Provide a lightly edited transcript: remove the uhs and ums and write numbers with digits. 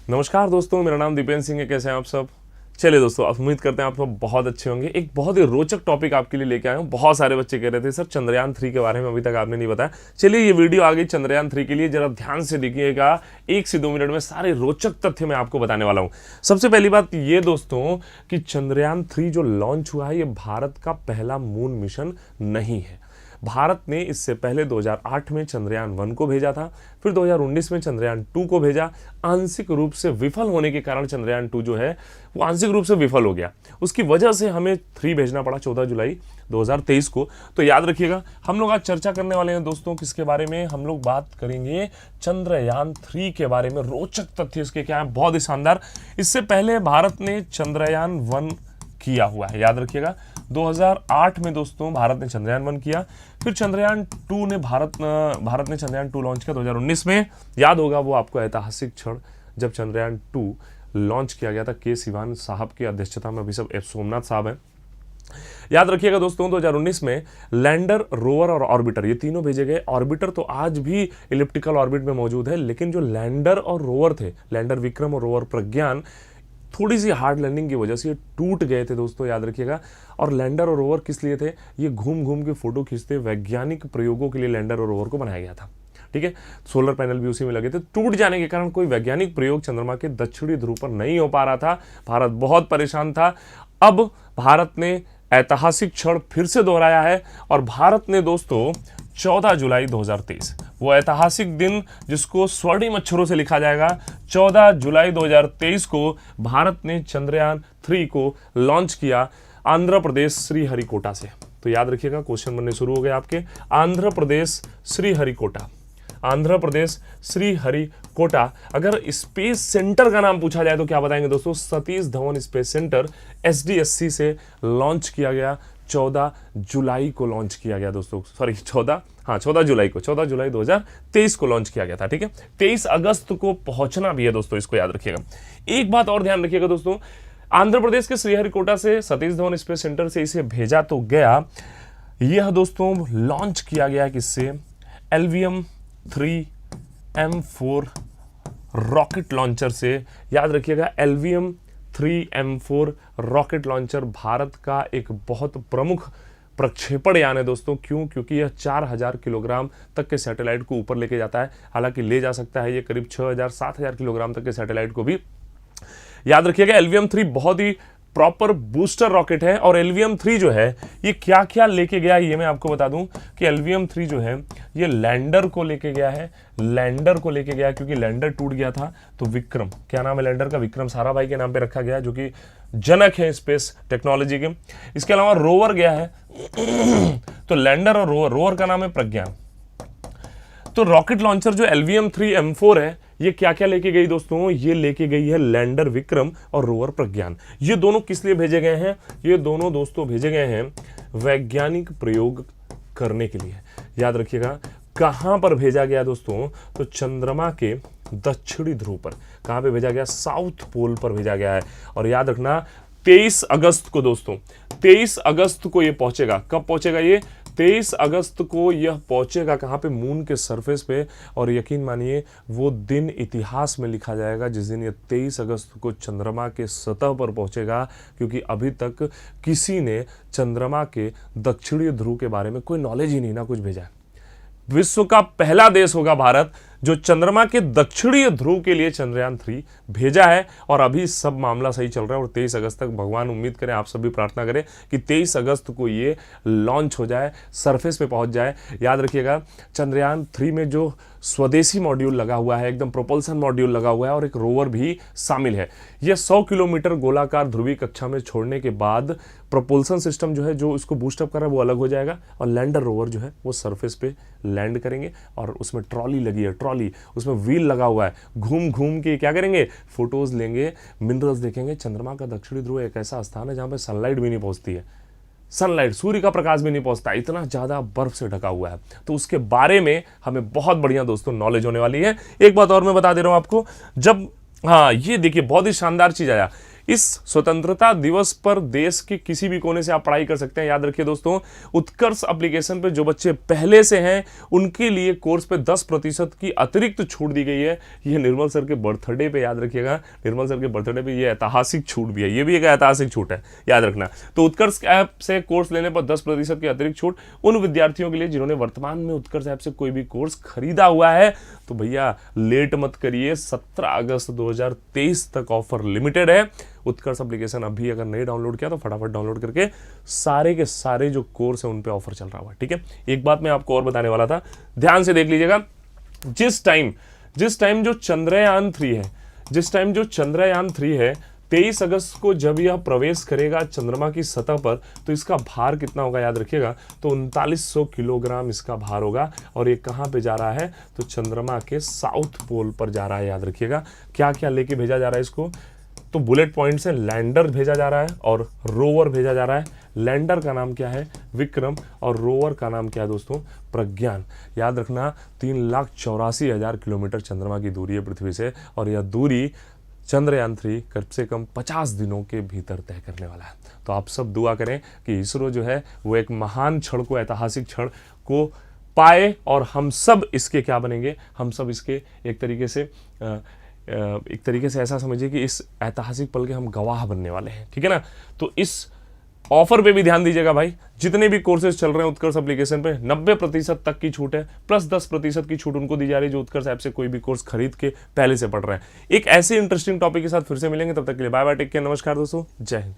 नमस्कार दोस्तों, मेरा नाम दीपेंद्र सिंह है। कैसे हैं आप सब? चलिए दोस्तों, आप उम्मीद करते हैं आप सब बहुत अच्छे होंगे। एक बहुत ही रोचक टॉपिक आपके लिए लेके आया हूँ। बहुत सारे बच्चे कह रहे थे सर चंद्रयान 3 के बारे में अभी तक आपने नहीं बताया। चलिए ये वीडियो आ गई चंद्रयान 3 के लिए, जरा ध्यान से देखिएगा। 1 से 2 मिनट में सारे रोचक तथ्य मैं आपको बताने वाला हूँ। सबसे पहली बात ये दोस्तों कि चंद्रयान 3 जो लॉन्च हुआ है ये भारत का पहला मून मिशन नहीं है। भारत ने इससे पहले 2008 में चंद्रयान 1 को भेजा था, फिर 2019 में चंद्रयान 2 को भेजा। आंशिक रूप से विफल होने के कारण चंद्रयान 2 जो है वो आंशिक रूप से विफल हो गया। उसकी वजह से हमें 3 भेजना पड़ा 14 जुलाई 2023 को। तो याद रखिएगा, हम लोग आज चर्चा करने वाले हैं दोस्तों किसके बारे में। हम लोग बात करेंगे चंद्रयान 3 के बारे में। रोचक तथ्य इसके क्या है, बहुत ही शानदार। इससे पहले भारत ने चंद्रयान 1 किया हुआ है, याद रखिएगा। 2008 में दोस्तों भारत ने चंद्रयान 1 किया, फिर चंद्रयान 2 ने भारत ने चंद्रयान 2 लॉन्च किया 2019 में। याद होगा वो आपको ऐतिहासिक क्षण जब चंद्रयान 2 लॉन्च किया गया था के सिवान साहब की अध्यक्षता में। अभी सब एफ सोमनाथ साहब हैं। याद रखिएगा दोस्तों 2019 में लैंडर, रोवर और ऑर्बिटर ये तीनों भेजे गए। ऑर्बिटर तो आज भी इलिप्टिकल ऑर्बिट में मौजूद है, लेकिन जो लैंडर और रोवर थे, लैंडर विक्रम और रोवर प्रज्ञान, थोड़ी सी हार्ड लैंडिंग की वजह से ये टूट गए थे दोस्तों, याद रखिएगा। और लैंडर और रोवर किस लिए थे? ये घूम घूम के फोटो खींचते वैज्ञानिक प्रयोगों के लिए लैंडर और रोवर को बनाया गया था। ठीक है, सोलर पैनल भी उसी में लगे थे। टूट जाने के कारण कोई वैज्ञानिक प्रयोग चंद्रमा के दक्षिणी ध्रुव पर नहीं हो पा रहा था। भारत बहुत परेशान था। अब भारत ने ऐतिहासिक क्षण फिर से दोहराया है और भारत ने दोस्तों 14 जुलाई 2023, वो ऐतिहासिक दिन जिसको स्वर्णिम अक्षरों से लिखा जाएगा, 14 जुलाई 2023 को भारत ने चंद्रयान 3 को लॉन्च किया आंध्र प्रदेश श्रीहरिकोटा से। तो याद रखिएगा, क्वेश्चन बनने शुरू हो गए आपके। आंध्र प्रदेश श्रीहरिकोटा, आंध्र प्रदेश श्रीहरिकोटा। अगर स्पेस सेंटर का नाम पूछा जाए तो क्या बताएंगे दोस्तों? Satish Dhawan space centre, SDSC से लॉन्च किया गया। 14 जुलाई को लॉन्च किया गया दोस्तों, सॉरी 14 जुलाई को, 14 जुलाई 2023 को लॉन्च किया गया था। ठीक है, 23 अगस्त को पहुंचना भी है दोस्तों, इसको याद रखिएगा। एक बात और ध्यान रखिएगा दोस्तों, आंध्र प्रदेश के श्रीहरिकोटा से सतीश धवन स्पेस सेंटर से इसे भेजा तो गया, यह दोस्तों लॉन्च किया गया किससे? LVM 3M4 रॉकेट लॉन्चर से। याद रखिएगा, LVM 3M4 rocket launcher Bharat का एक बहुत प्रमुख प्रक्षेपण यान है दोस्तों। क्यों? क्योंकि यह 4000 किलोग्राम तक के सैटेलाइट को ऊपर लेके जाता है। हालांकि ले जा सकता है ये करीब 6000-7000 किलोग्राम तक के सैटेलाइट को भी। याद रखिएगा, LVM 3 बहुत ही प्रॉपर बूस्टर रॉकेट है। और LVM 3 जो है ये क्या क्या लेके गया ये मैं आपको बता दूं कि LVM 3 जो है ये लैंडर को लेके गया है। लैंडर को लेके गया क्योंकि लैंडर टूट गया था। तो विक्रम, क्या नाम है लैंडर का? विक्रम साराभाई के नाम पे रखा गया, जो कि जनक है स्पेस टेक्नोलॉजी के। इसके अलावा रोवर गया है तो लैंडर और रोवर का नाम है प्रज्ञान। तो रॉकेट लॉन्चर जो LVM 3M4 है ये क्या क्या लेके गई दोस्तों? ये लेके गई है लैंडर विक्रम और रोवर प्रज्ञान। ये दोनों किस लिए भेजे गए हैं? ये दोनों दोस्तों भेजे गए हैं वैज्ञानिक प्रयोग करने के लिए। याद रखिएगा, कहां पर भेजा गया दोस्तों? तो चंद्रमा के दक्षिणी ध्रुव पर। कहां पे भेजा गया? साउथ पोल पर भेजा गया है। और याद रखना 23 अगस्त को दोस्तों, 23 अगस्त को ये पहुंचेगा। कब पहुंचेगा ये? 23 अगस्त को यह पहुंचेगा कहां पे? मून के सरफेस पे। और यकीन मानिए वो दिन इतिहास में लिखा जाएगा जिस दिन ये 23 अगस्त को चंद्रमा के सतह पर पहुंचेगा, क्योंकि अभी तक किसी ने चंद्रमा के दक्षिणी ध्रुव के बारे में कोई नॉलेज ही नहीं ना कुछ भेजा है। विश्व का पहला देश होगा भारत जो चंद्रमा के दक्षिणी ध्रुव के लिए चंद्रयान 3 भेजा है। और अभी सब मामला सही चल रहा है और 23 अगस्त तक भगवान उम्मीद करें, आप सभी प्रार्थना करें कि 23 अगस्त को ये लॉन्च हो जाए, सरफेस पे पहुंच जाए। याद रखिएगा, चंद्रयान 3 में जो स्वदेशी मॉड्यूल लगा हुआ है, एकदम प्रोपल्सन मॉड्यूल लगा हुआ है और एक रोवर भी शामिल है। यह 100 किलोमीटर गोलाकार ध्रुवीय कक्षा में छोड़ने के बाद प्रोपल्सन सिस्टम जो है, जो इसको बूस्टअप कर रहा है, वो अलग हो जाएगा और लैंडर रोवर जो है वो सरफेस पे लैंड करेंगे। और उसमें ट्रॉली लगी है, ट्रॉली, उसमें व्हील लगा हुआ है। घूम घूम के क्या करेंगे? फोटोज लेंगे, मिनरल्स देखेंगे। चंद्रमा का दक्षिणी ध्रुव एक ऐसा स्थान है जहां पे सनलाइट भी नहीं पहुंचती है, सनलाइट, सूर्य का प्रकाश भी नहीं पहुंचता, इतना ज्यादा बर्फ से ढका हुआ है। तो उसके बारे में हमें बहुत बढ़िया दोस्तों नॉलेज होने वाली है। एक बात और मैं बता दे रहा हूं आपको, जब ये देखिए बहुत ही शानदार चीज आया। इस स्वतंत्रता दिवस पर देश के किसी भी कोने से आप पढ़ाई कर सकते हैं। याद रखिए दोस्तों, उत्कर्ष एप्लीकेशन पे जो बच्चे पहले से हैं उनके लिए कोर्स पे 10% की अतिरिक्त छूट दी गई है। ये निर्मल सर के बर्थडे पे, याद रखिएगा, निर्मल सर के बर्थडे पे ये ऐतिहासिक छूट भी है, ये भी एक ऐतिहासिक छूट है, याद रखना। तो उत्कर्ष ऐप से कोर्स लेने पर 10% की अतिरिक्त छूट उन विद्यार्थियों के लिए जिन्होंने वर्तमान में उत्कर्ष ऐप से कोई भी कोर्स खरीदा हुआ है। तो भैया लेट मत करिए, 17 अगस्त 2023 तक ऑफर लिमिटेड है। उत्कर्ष एप्लीकेशन अभी अगर नहीं डाउनलोड किया तो फटाफट डाउनलोड करके सारे के सारे जो कोर्स है उन पे ऑफर चल रहा हुआ है, ठीक है। एक बात मैं आपको और बताने वाला था, ध्यान से देख लीजिएगा। जिस टाइम जो चंद्रयान 3 है 23 अगस्त को जब यह प्रवेश करेगा चंद्रमा की सतह पर, तो इसका भार कितना होगा याद रखिएगा, तो 3900 किलोग्राम इसका भार होगा। और ये कहाँ पे जा रहा है, तो चंद्रमा के साउथ पोल पर जा रहा है। याद रखिएगा क्या क्या लेके भेजा जा रहा है इसको, तो बुलेट पॉइंट से लैंडर भेजा जा रहा है और रोवर भेजा जा रहा है। लैंडर का नाम क्या है, विक्रम, और रोवर का नाम क्या है दोस्तों, प्रज्ञान। याद रखना 3,84,000 किलोमीटर चंद्रमा की दूरी है पृथ्वी से, और यह दूरी चंद्रयान 3 कम से कम 50 दिनों के भीतर तय करने वाला है। तो आप सब दुआ करें कि इसरो जो है वो एक महान क्षण को, ऐतिहासिक क्षण को पाए, और हम सब इसके क्या बनेंगे, हम सब इसके एक तरीके से ऐसा समझिए कि इस ऐतिहासिक पल के हम गवाह बनने वाले हैं, ठीक है ना। तो इस ऑफर पे भी ध्यान दीजिएगा भाई, जितने भी कोर्सेज चल रहे हैं उत्कर्ष एप्लीकेशन पे 90% तक की छूट है, प्लस 10% की छूट उनको दी जा रही है जो उत्कर्ष ऐप से कोई भी कोर्स खरीद के पहले से पढ़ रहे हैं। एक ऐसे इंटरेस्टिंग टॉपिक के साथ फिर से मिलेंगे, तब तक के लिए बाय बाय, टेक केयर, नमस्कार दोस्तों, जय हिंद।